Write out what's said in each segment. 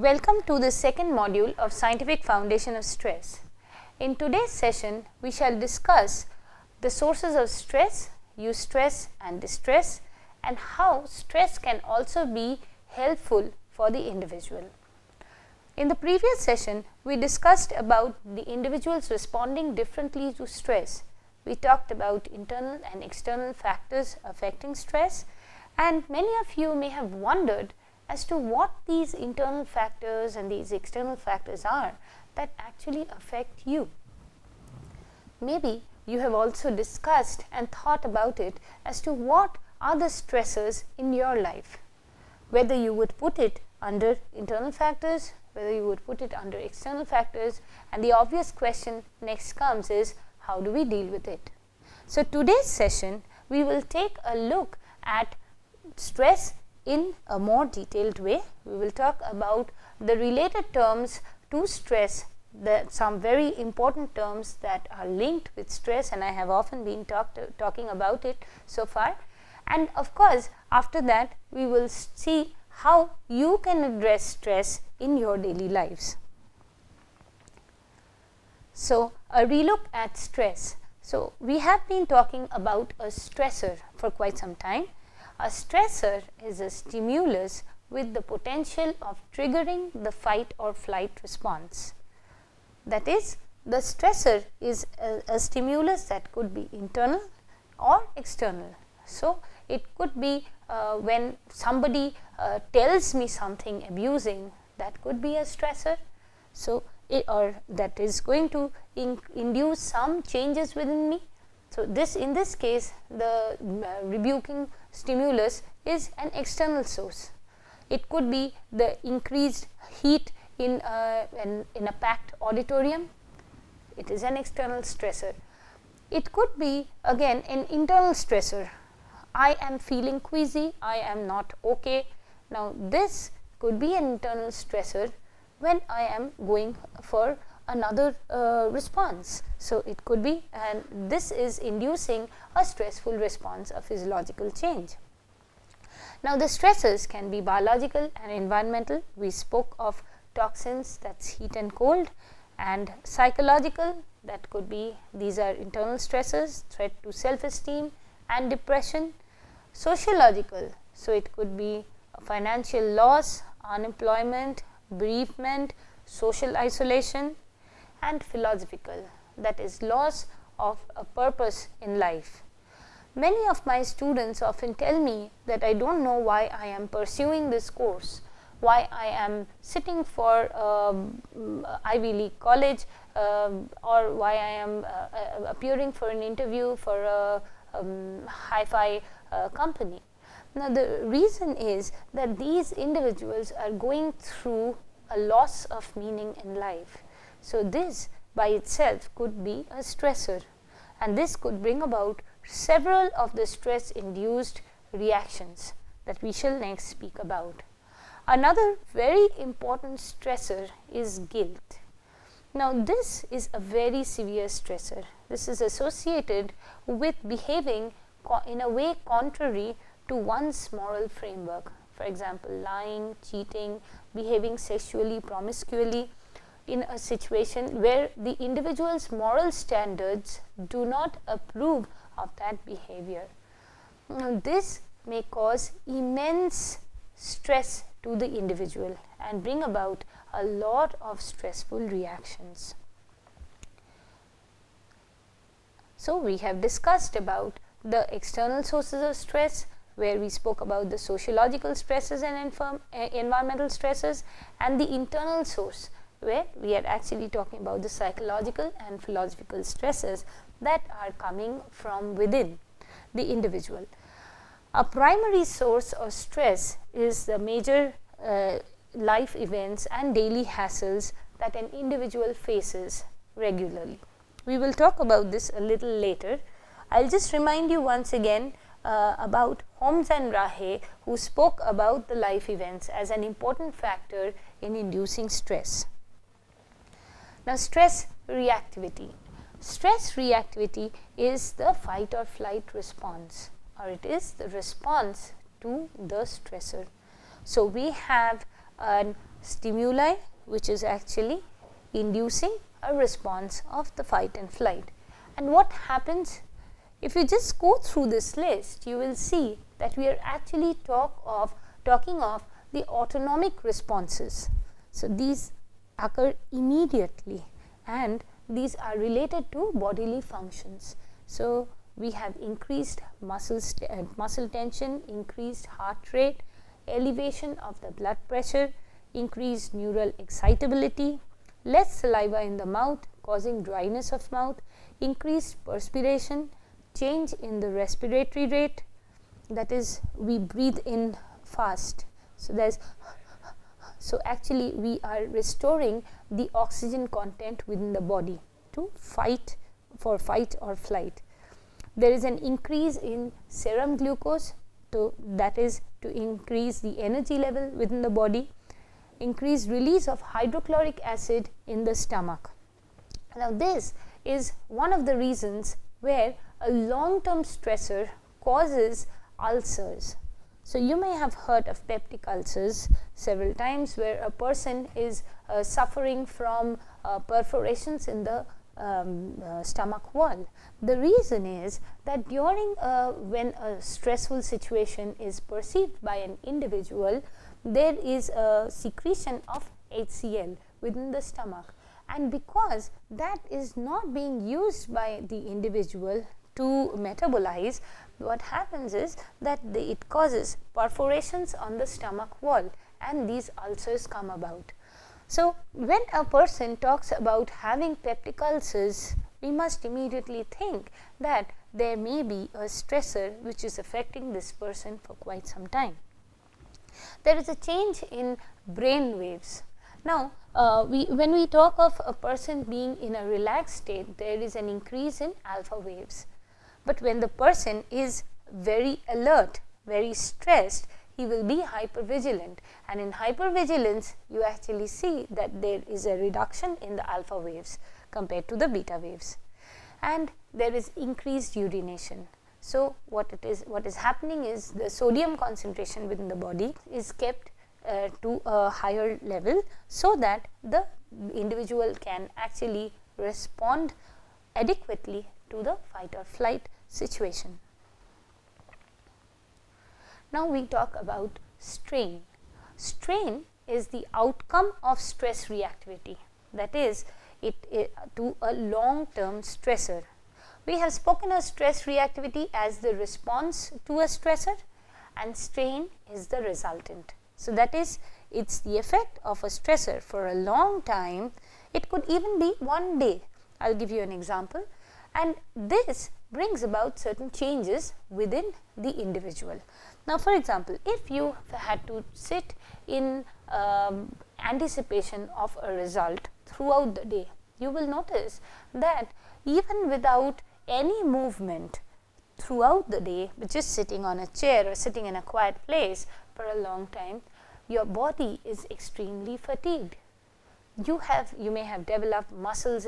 Welcome to the second module of Scientific Foundation of Stress. In today's session, we shall discuss the sources of stress, eustress and distress, and how stress can also be helpful for the individual. In the previous session, we discussed about the individuals responding differently to stress. We talked about internal and external factors affecting stress, and many of you may have wondered as to what these internal factors and these external factors are that actually affect you. Maybe you have also discussed and thought about it as to what are the stressors in your life, whether you would put it under internal factors, whether you would put it under external factors, and the obvious question next comes is, how do we deal with it? So today's session, we will take a look at stress in a more detailed way. We will talk about the related terms to stress, some very important terms that are linked with stress, and I have often been talking about it so far. And of course, after that, we will see how you can address stress in your daily lives. So, a relook at stress. So, we have been talking about a stressor for quite some time. A stressor is a stimulus with the potential of triggering the fight or flight response. That is, the stressor is a stimulus that could be internal or external. So, it could be when somebody tells me something abusing, that could be a stressor. So, that is going to induce some changes within me. So, in this case, the rebuking stimulus is an external source. It could be the increased heat in a packed auditorium. It is an external stressor. It could be again an internal stressor. I am feeling queasy, I am not okay. Now, this could be an internal stressor when I am going for another response. So, it could be, and this is inducing a stressful response, a physiological change. Now, the stressors can be biological and environmental. We spoke of toxins, that's heat and cold, and psychological, that could be, these are internal stressors, threat to self-esteem and depression. Sociological, so it could be financial loss, unemployment, bereavement, social isolation, and philosophical, that is loss of a purpose in life. Many of my students often tell me that I don't know why I am pursuing this course, why I am sitting for Ivy League college, or why I am appearing for an interview for a hi-fi company. Now, the reason is that these individuals are going through a loss of meaning in life. So, this by itself could be a stressor, and this could bring about several of the stress-induced reactions that we shall next speak about. Another very important stressor is guilt. Now, this is a very severe stressor. This is associated with behaving in a way contrary to one's moral framework. For example, lying, cheating, behaving sexually promiscuously in a situation where the individual's moral standards do not approve of that behavior. Now, this may cause immense stress to the individual and bring about a lot of stressful reactions. So, we have discussed about the external sources of stress, where we spoke about the sociological stresses and environmental stresses, and the internal source, where we are actually talking about the psychological and philosophical stresses that are coming from within the individual. A primary source of stress is the major life events and daily hassles that an individual faces regularly. We will talk about this a little later. I'll just remind you once again about Holmes and Rahe, who spoke about the life events as an important factor in inducing stress. Now, stress reactivity. Stress reactivity is the fight or flight response, or it is the response to the stressor. So, we have a stimuli which is actually inducing a response of the fight and flight. And what happens if you just go through this list, you will see that we are actually talking of the autonomic responses. So these occur immediately and these are related to bodily functions. So we have increased muscle tension, increased heart rate, elevation of the blood pressure, increased neural excitability, less saliva in the mouth causing dryness of mouth, increased perspiration, change in the respiratory rate, that is we breathe in fast. So actually we are restoring the oxygen content within the body to fight or flight. There is an increase in serum glucose, that is to increase the energy level within the body, increased release of hydrochloric acid in the stomach. Now this is one of the reasons where a long-term stressor causes ulcers. So you may have heard of peptic ulcers several times, where a person is suffering from perforations in the stomach wall. The reason is that during when a stressful situation is perceived by an individual, there is a secretion of HCl within the stomach, and because that is not being used by the individual to metabolize, what happens is that it causes perforations on the stomach wall and these ulcers come about. So when a person talks about having peptic ulcers, we must immediately think that there may be a stressor which is affecting this person for quite some time. There is a change in brain waves. Now when we talk of a person being in a relaxed state, there is an increase in alpha waves. But when the person is very alert, very stressed, he will be hypervigilant, and in hypervigilance you actually see that there is a reduction in the alpha waves compared to the beta waves, and there is increased urination. So what is happening is the sodium concentration within the body is kept to a higher level, so that the individual can actually respond adequately to the fight or flight situation. Now we talk about strain. Strain is the outcome of stress reactivity, that is to a long-term stressor. We have spoken of stress reactivity as the response to a stressor, and strain is the resultant. So that is, it's the effect of a stressor for a long time. It could even be one day. I'll give you an example, and this brings about certain changes within the individual. Now for example, if you had to sit in anticipation of a result throughout the day, you will notice that even without any movement throughout the day, which is sitting on a chair or sitting in a quiet place for a long time, your body is extremely fatigued. You may have developed muscle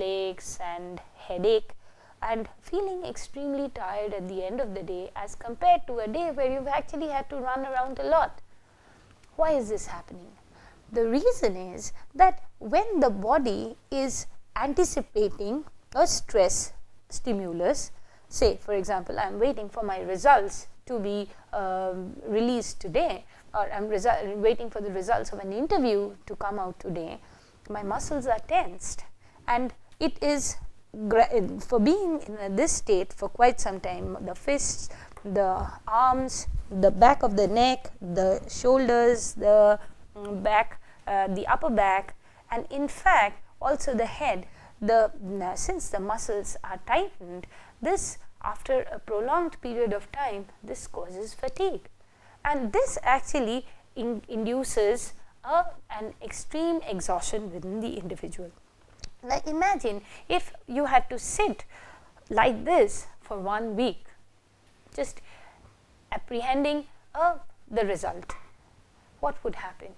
aches and headache, and feeling extremely tired at the end of the day as compared to a day where you've actually had to run around a lot. Why is this happening? The reason is that when the body is anticipating a stress stimulus, say for example, I am waiting for my results to be released today, or I am waiting for the results of an interview to come out today, my muscles are tensed, and it is for being in this state for quite some time, the fists, the arms, the back of the neck, the shoulders, the back, the upper back, and in fact also the head, since the muscles are tightened, this after a prolonged period of time, this causes fatigue, and this actually induces an extreme exhaustion within the individual. Now imagine if you had to sit like this for 1 week, just apprehending the result. What would happen?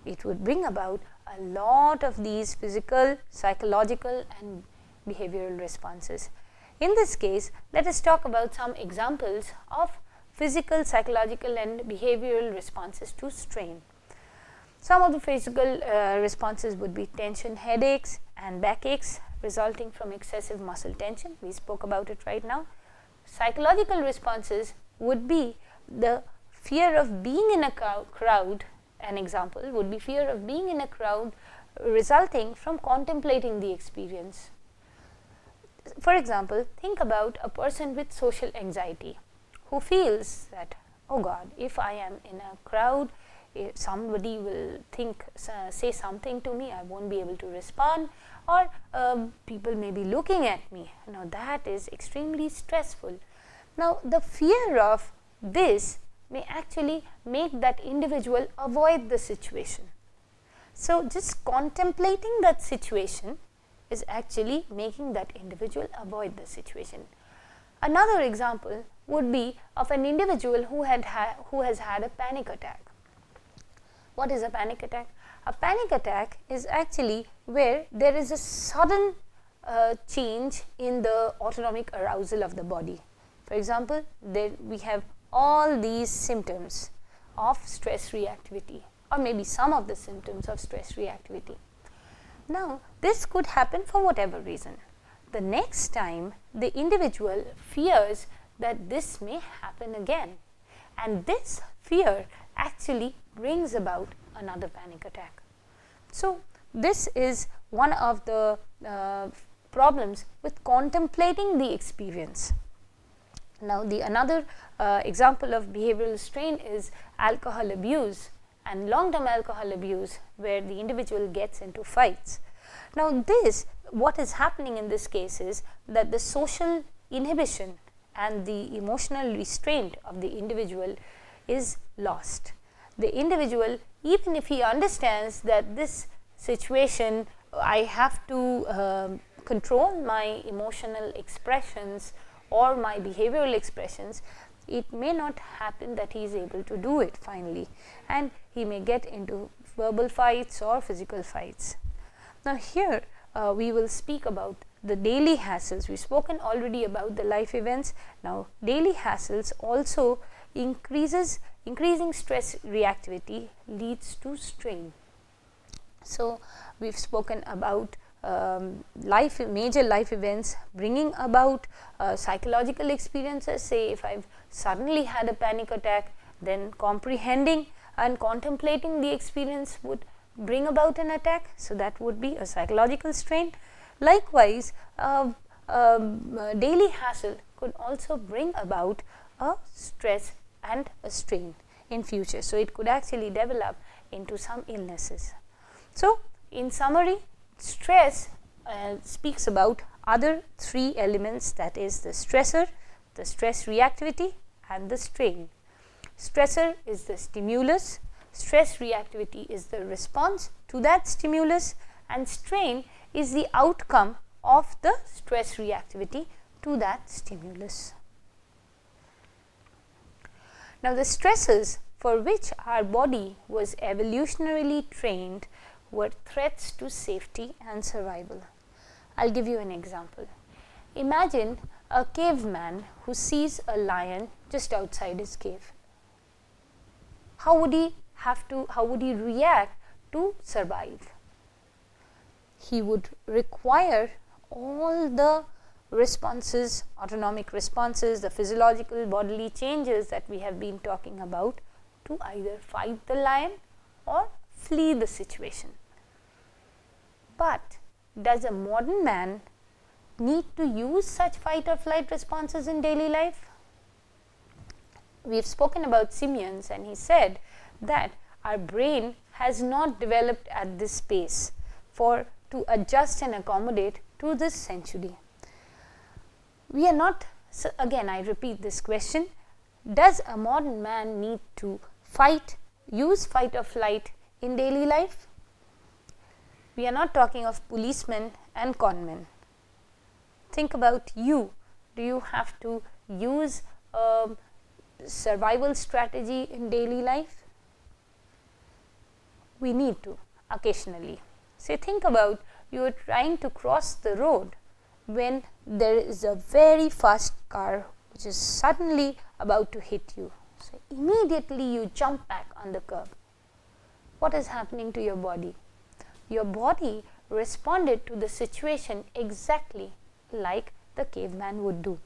It would bring about a lot of these physical, psychological and behavioral responses. In this case, let us talk about some examples of physical, psychological and behavioral responses to strain. Some of the physical responses would be tension, headaches and backaches resulting from excessive muscle tension. We spoke about it right now. Psychological responses would be the fear of being in a crowd. An example would be fear of being in a crowd resulting from contemplating the experience. For example, think about a person with social anxiety who feels that, oh God, if I am in a crowd, if somebody will say something to me, I won't be able to respond, or people may be looking at me. Now that is extremely stressful. Now the fear of this may actually make that individual avoid the situation. So just contemplating that situation is actually making that individual avoid the situation. Another example would be of an individual who has had a panic attack. What is a panic attack? A panic attack is actually where there is a sudden change in the autonomic arousal of the body. For example, we have all these symptoms of stress reactivity, or maybe some of the symptoms of stress reactivity. Now, this could happen for whatever reason. The next time, the individual fears that this may happen again, and this fear actually brings about another panic attack. So, this is one of the problems with contemplating the experience. Now, another example of behavioral strain is alcohol abuse and long-term alcohol abuse, where the individual gets into fights. Now, what is happening in this case is that the social inhibition and the emotional restraint of the individual is lost. The individual, even if he understands that this situation, I have to control my emotional expressions or my behavioral expressions, it may not happen that he is able to do it finally, and he may get into verbal fights or physical fights. Now here we will speak about the daily hassles. We've spoken already about the life events. Now daily hassles also increasing stress reactivity leads to strain. So we've spoken about major life events bringing about psychological experiences. Say if I've suddenly had a panic attack, then comprehending and contemplating the experience would bring about an attack. So that would be a psychological strain. Likewise, daily hassle could also bring about a stress and a strain in future. So it could actually develop into some illnesses. So in summary, stress speaks about other three elements, that is the stressor, the stress reactivity and the strain. Stressor is the stimulus, stress reactivity is the response to that stimulus, and strain is the outcome of the stress reactivity to that stimulus. Now the stresses for which our body was evolutionarily trained were threats to safety and survival. I'll give you an example. Imagine a caveman who sees a lion just outside his cave. How would he react to survive? He would require all the responses, autonomic responses, the physiological bodily changes that we have been talking about to either fight the lion or flee the situation. But does a modern man need to use such fight or flight responses in daily life? We have spoken about simians, and he said that our brain has not developed at this pace to adjust and accommodate to this century. We are not, so again I repeat this question, does a modern man need to use fight or flight in daily life? We are not talking of policemen and conmen. Think about you. Do you have to use a survival strategy in daily life? We need to occasionally. Say, think about you are trying to cross the road when there is a very fast car which is suddenly about to hit you. So immediately you jump back on the curb. what is happening to your body? Your body responded to the situation exactly like the caveman would do.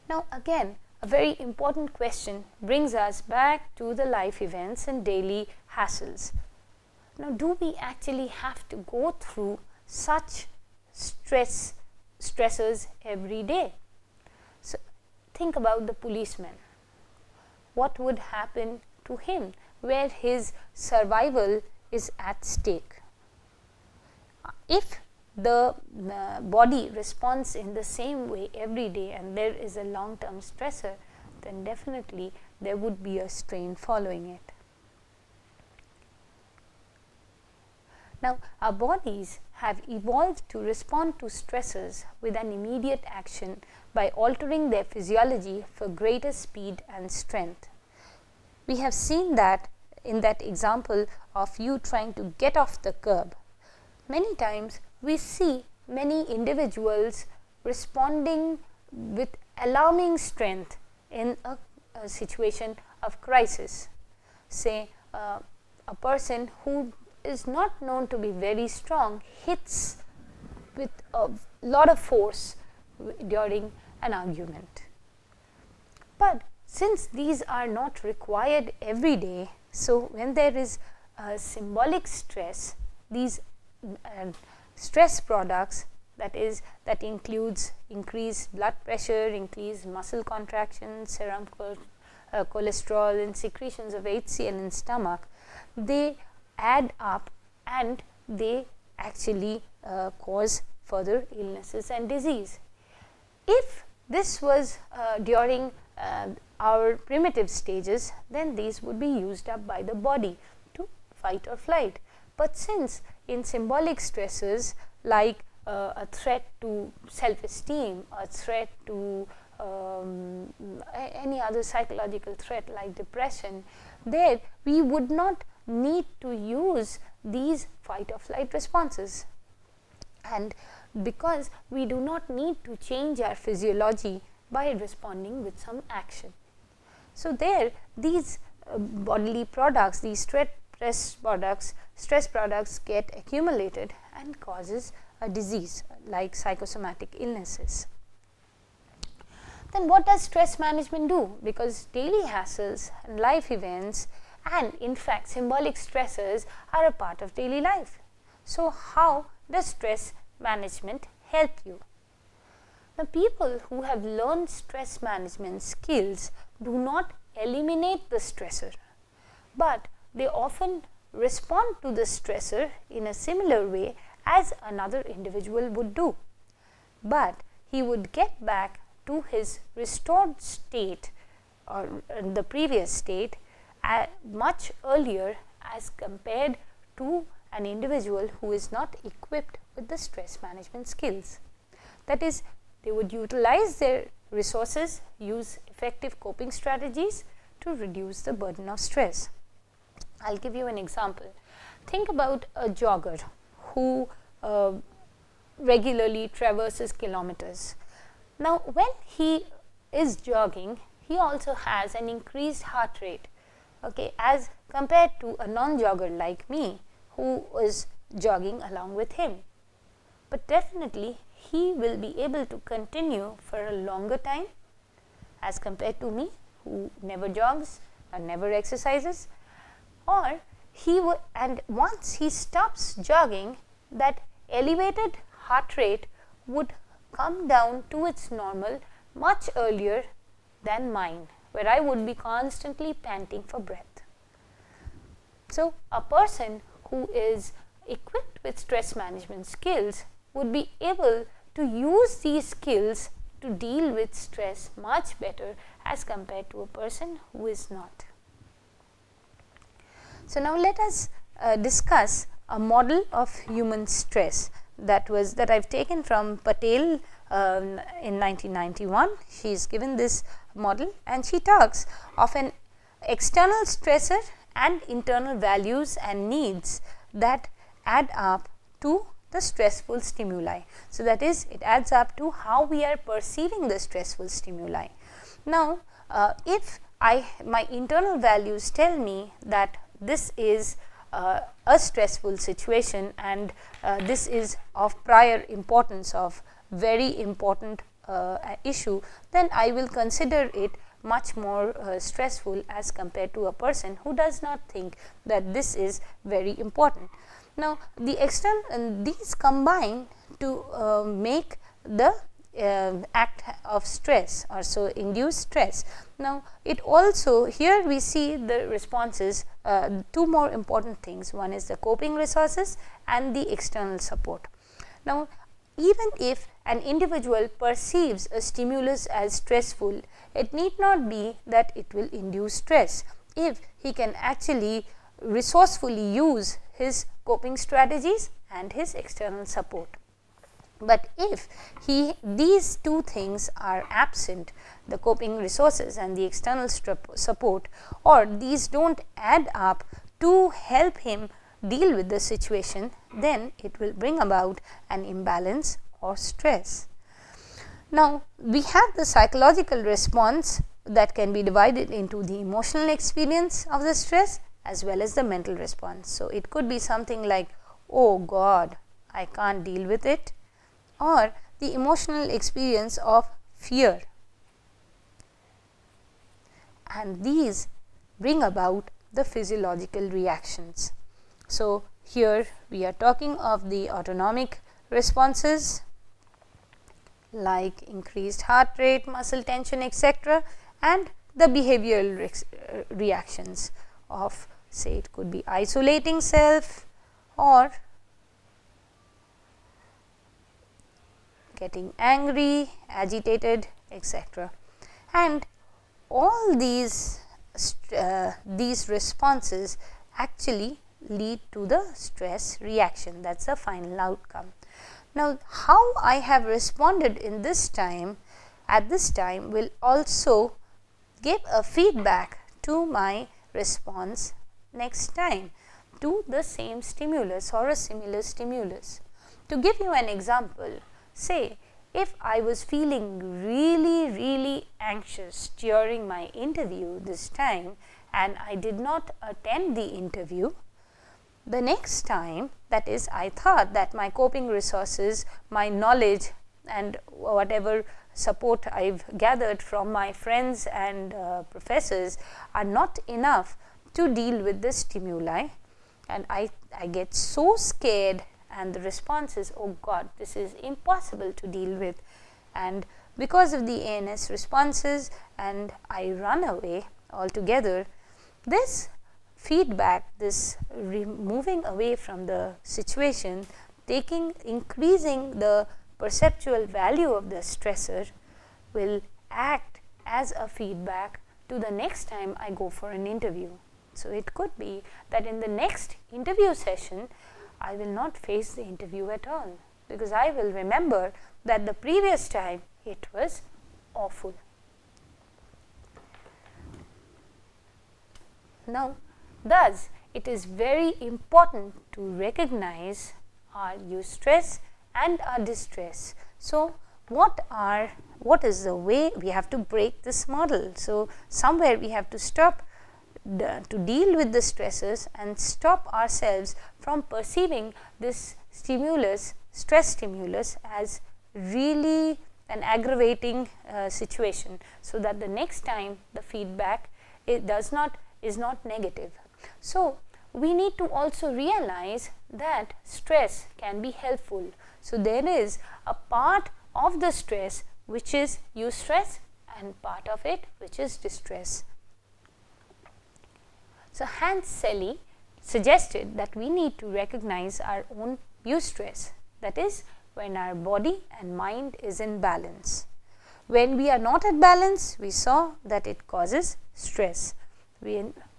Now again, a very important question brings us back to the life events and daily hassles. Now, do we actually have to go through such stressors every day? So think about the policeman. What would happen to him where his survival is at stake? If the body responds in the same way every day and there is a long-term stressor, then definitely there would be a strain following it. Now, our bodies have evolved to respond to stressors with an immediate action by altering their physiology for greater speed and strength. We have seen that in that example of you trying to get off the curb. Many times we see many individuals responding with alarming strength in a situation of crisis. Say a person who is not known to be very strong hits with a lot of force during an argument. But since these are not required every day, so when there is a symbolic stress, these stress products, that includes increased blood pressure, increased muscle contraction, serum cholesterol and secretions of HCl in stomach, they add up and they actually cause further illnesses and disease. If this was during our primitive stages, then these would be used up by the body to fight or flight. But since in symbolic stresses like a threat to self-esteem, a threat to any other psychological threat like depression, there we would not need to use these fight or flight responses. And because we do not need to change our physiology by responding with some action. So there these bodily products, these stress products get accumulated and causes a disease like psychosomatic illnesses. Then what does stress management do? Because daily hassles and life events and in fact symbolic stressors are a part of daily life. So how does stress management help you? Now, people who have learned stress management skills do not eliminate the stressor, but they often respond to the stressor in a similar way as another individual would do. But he would get back to his restored state or the previous state much earlier as compared to an individual who is not equipped with the stress management skills. That is, they would utilize their resources, use effective coping strategies to reduce the burden of stress. I'll give you an example. Think about a jogger who regularly traverses kilometers. Now, when he is jogging, he also has an increased heart rate, okay, as compared to a non-jogger like me who is jogging along with him. But definitely he will be able to continue for a longer time as compared to me who never jogs or never exercises, or he would, and once he stops jogging, that elevated heart rate would come down to its normal much earlier than mine, where I would be constantly panting for breath. So a person who is equipped with stress management skills would be able to use these skills to deal with stress much better as compared to a person who is not. So now let us discuss a model of human stress that I've taken from Patel in 1991. She is given this model and she talks of an external stressor and internal values and needs that add up to the stressful stimuli. So that is, it adds up to how we are perceiving the stressful stimuli. Now, if my internal values tell me that this is a stressful situation, and this is of prior importance, of very important issue, then I will consider it much more stressful as compared to a person who does not think that this is very important. Now, the external, these combine to make the act of stress, or so induce stress. Now, it also, here we see the responses, two more important things. One is the coping resources and the external support. Now, even if an individual perceives a stimulus as stressful, it need not be that it will induce stress if he can actually resourcefully use his coping strategies and his external support. But if these two things are absent, the coping resources and the external support, or these don't add up to help him deal with the situation, then it will bring about an imbalance or stress. Now, we have the psychological response that can be divided into the emotional experience of the stress as well as the mental response. So, it could be something like, oh God, I can't deal with it, or the emotional experience of fear, and these bring about the physiological reactions. So, here we are talking of the autonomic responses like increased heart rate, muscle tension, etc., and the behavioral reactions of, say, it could be isolating self or getting angry, agitated, etc. And all these responses actually lead to the stress reaction. That is the final outcome. Now, how I have responded in this time, at this time, will also give a feedback to my response next time to the same stimulus or a similar stimulus. To give you an example, say if I was feeling really anxious during my interview this time and I did not attend the interview, the next time, that is, I thought that my coping resources, my knowledge and whatever support I have gathered from my friends and professors are not enough to deal with the stimuli, and I get so scared, and the response is, oh God, this is impossible to deal with, and because of the ANS responses, and I run away altogether. This feedback, this moving away from the situation, increasing the perceptual value of the stressor, will act as a feedback to the next time I go for an interview. So, it could be that in the next interview session, I will not face the interview at all, because I will remember that the previous time it was awful. Now, thus, it is very important to recognize our eustress and our distress. So, what is the way we have to break this model? So, somewhere we have to stop to deal with the stressors and stop ourselves from perceiving this stimulus, stress stimulus, as really an aggravating situation, so that the next time the feedback is not negative. So, we need to also realize that stress can be helpful. So, there is a part of the stress which is eustress and part of it which is distress. So, Hans Selye suggested that we need to recognize our own eustress, that is, when our body and mind is in balance. When we are not at balance, we saw that it causes stress.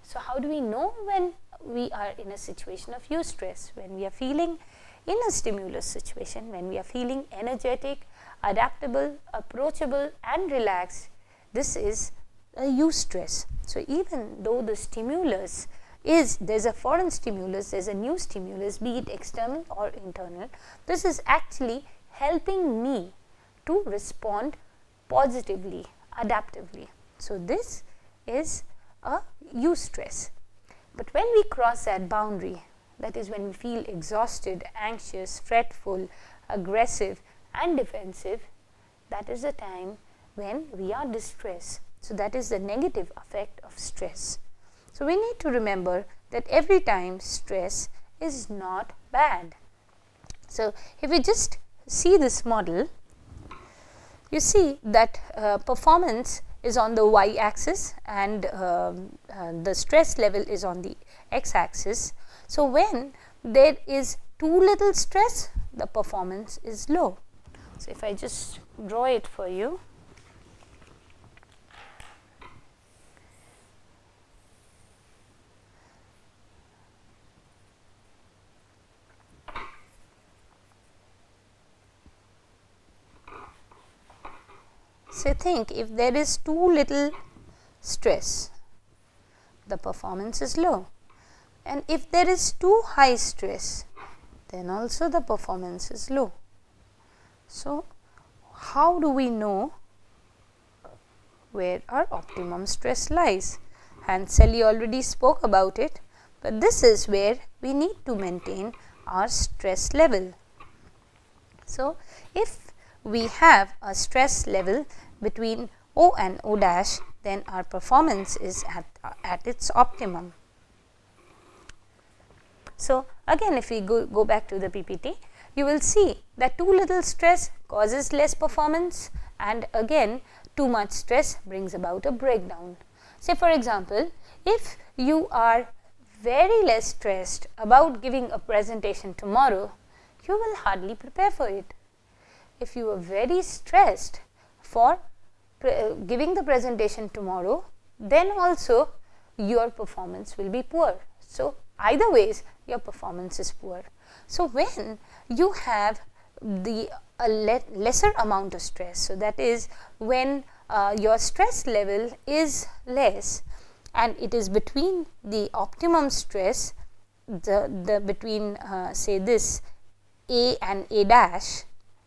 So, how do we know when we are in a situation of eustress? When we are feeling in a stimulus situation, when we are feeling energetic, adaptable, approachable and relaxed, this is a eustress. So, even though the stimulus is, there is a foreign stimulus, there is a new stimulus, be it external or internal, this is actually helping me to respond positively, adaptively. So, this is a eustress. But when we cross that boundary, that is when we feel exhausted, anxious, fretful, aggressive and defensive, that is the time when we are distressed. So that is the negative effect of stress. So we need to remember that every time stress is not bad. So if we just see this model, you see that performance is on the y axis and the stress level is on the x axis. So when there is too little stress, the performance is low. So if I just draw it for you, so think if there is too little stress, the performance is low, and if there is too high stress, then also the performance is low. So how do we know where our optimum stress lies? And Sally already spoke about it, but this is where we need to maintain our stress level. So if we have a stress level between O and O dash, then our performance is at its optimum. So again, if we go back to the PPT, you will see that too little stress causes less performance, and again too much stress brings about a breakdown. Say for example, if you are very less stressed about giving a presentation tomorrow, you will hardly prepare for it. If you are very stressed for giving the presentation tomorrow, then also your performance will be poor. So either ways your performance is poor. So when you have the lesser amount of stress, so that is when your stress level is less and it is between the optimum stress, between say this A and A dash,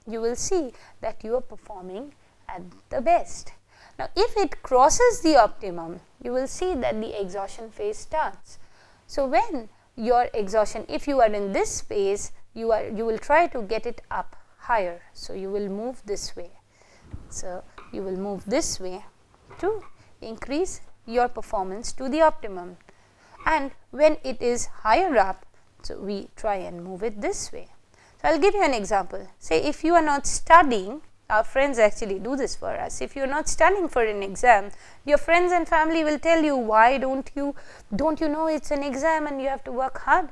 you will see that you are performing at the best. Now if it crosses the optimum, you will see that the exhaustion phase starts. So when your exhaustion, if you are in this phase, you will try to get it up higher. So you will move this way. So you will move this way to increase your performance to the optimum. And when it is higher up, so we try and move it this way. So I'll give you an example. Say if you are not studying, our friends actually do this for us. If you are not studying for an exam, your friends and family will tell you, why don't you know it's an exam and you have to work hard.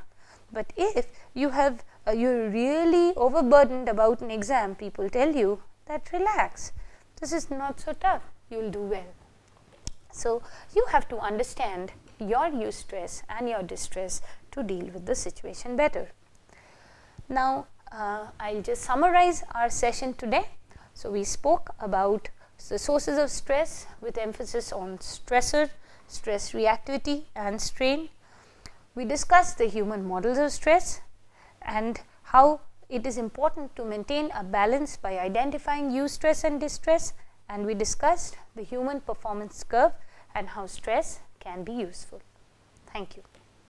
But if you have you're really overburdened about an exam, people tell you that relax, this is not so tough, you will do well. So you have to understand your eustress and your distress to deal with the situation better. Now I'll just summarize our session today. So we spoke about the sources of stress with emphasis on stressor, stress reactivity and strain. We discussed the human models of stress and how it is important to maintain a balance by identifying eustress and distress, and we discussed the human performance curve and how stress can be useful. Thank you.